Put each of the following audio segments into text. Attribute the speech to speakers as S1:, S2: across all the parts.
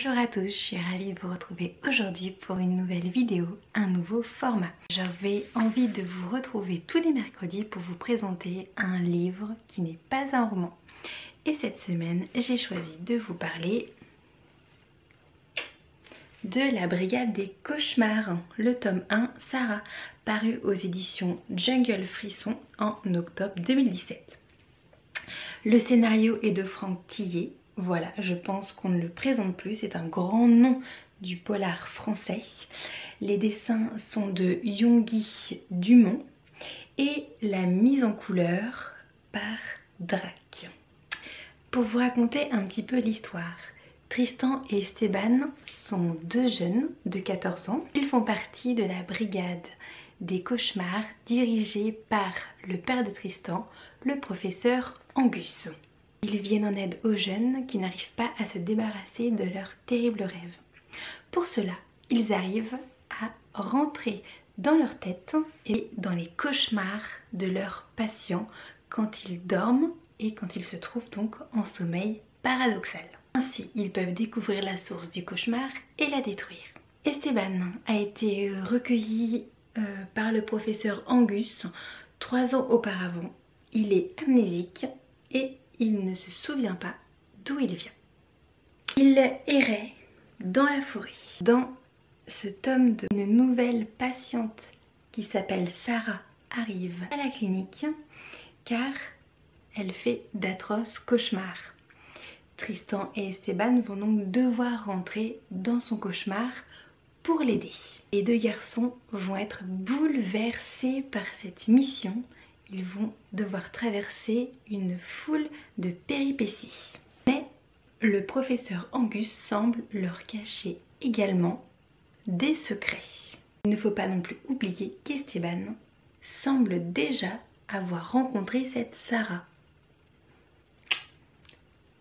S1: Bonjour à tous, je suis ravie de vous retrouver aujourd'hui pour une nouvelle vidéo, un nouveau format. J'avais envie de vous retrouver tous les mercredis pour vous présenter un livre qui n'est pas un roman. Et cette semaine, j'ai choisi de vous parler de La Brigade des Cauchemars, le tome 1, Sarah, paru aux éditions Jungle Frisson en octobre 2017. Le scénario est de Franck Tillet. Voilà, je pense qu'on ne le présente plus, c'est un grand nom du polar français. Les dessins sont de Yonghi Dumont et la mise en couleur par Drac. Pour vous raconter un petit peu l'histoire, Tristan et Esteban sont deux jeunes de 14 ans. Ils font partie de la brigade des cauchemars dirigée par le père de Tristan, le professeur Angus. Ils viennent en aide aux jeunes qui n'arrivent pas à se débarrasser de leurs terribles rêves. Pour cela, ils arrivent à rentrer dans leur tête et dans les cauchemars de leurs patients quand ils dorment et quand ils se trouvent donc en sommeil paradoxal. Ainsi, ils peuvent découvrir la source du cauchemar et la détruire. Esteban a été recueilli par le professeur Angus 3 ans auparavant. Il est amnésique et il ne se souvient pas d'où il vient. Il errait dans la forêt. Dans ce tome, une nouvelle patiente qui s'appelle Sarah arrive à la clinique car elle fait d'atroces cauchemars. Tristan et Esteban vont donc devoir rentrer dans son cauchemar pour l'aider. Les deux garçons vont être bouleversés par cette mission. Ils vont devoir traverser une foule de péripéties. Mais le professeur Angus semble leur cacher également des secrets. Il ne faut pas non plus oublier qu'Esteban semble déjà avoir rencontré cette Sarah.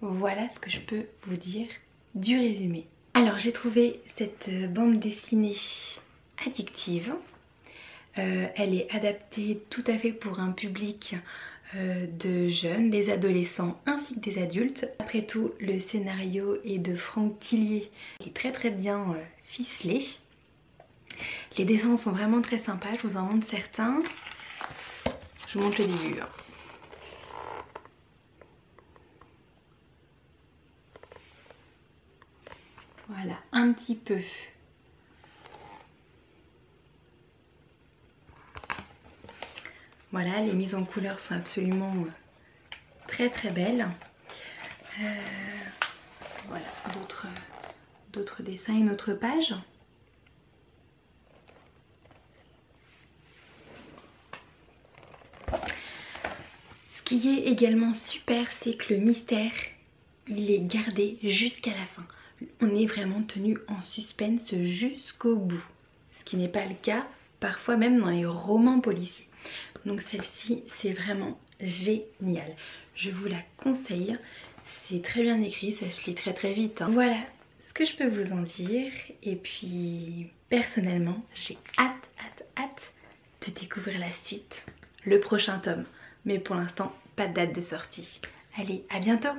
S1: Voilà ce que je peux vous dire du résumé. Alors j'ai trouvé cette bande dessinée addictive. Elle est adaptée tout à fait pour un public de jeunes, des adolescents ainsi que des adultes. Après tout, le scénario est de Franck Tillet, qui est très bien ficelé. Les dessins sont vraiment très sympas, je vous en montre certains. Je vous montre le début. Voilà, un petit peu. Voilà, les mises en couleur sont absolument très belles. Voilà, d'autres dessins, une autre page. Ce qui est également super, c'est que le mystère, il est gardé jusqu'à la fin. On est vraiment tenu en suspense jusqu'au bout. Ce qui n'est pas le cas parfois même dans les romans policiers. Donc celle-ci, c'est vraiment génial. Je vous la conseille. C'est très bien écrit, ça se lit très vite. Voilà ce que je peux vous en dire. Et puis personnellement, j'ai hâte de découvrir la suite, le prochain tome. Mais pour l'instant, pas de date de sortie. Allez, à bientôt!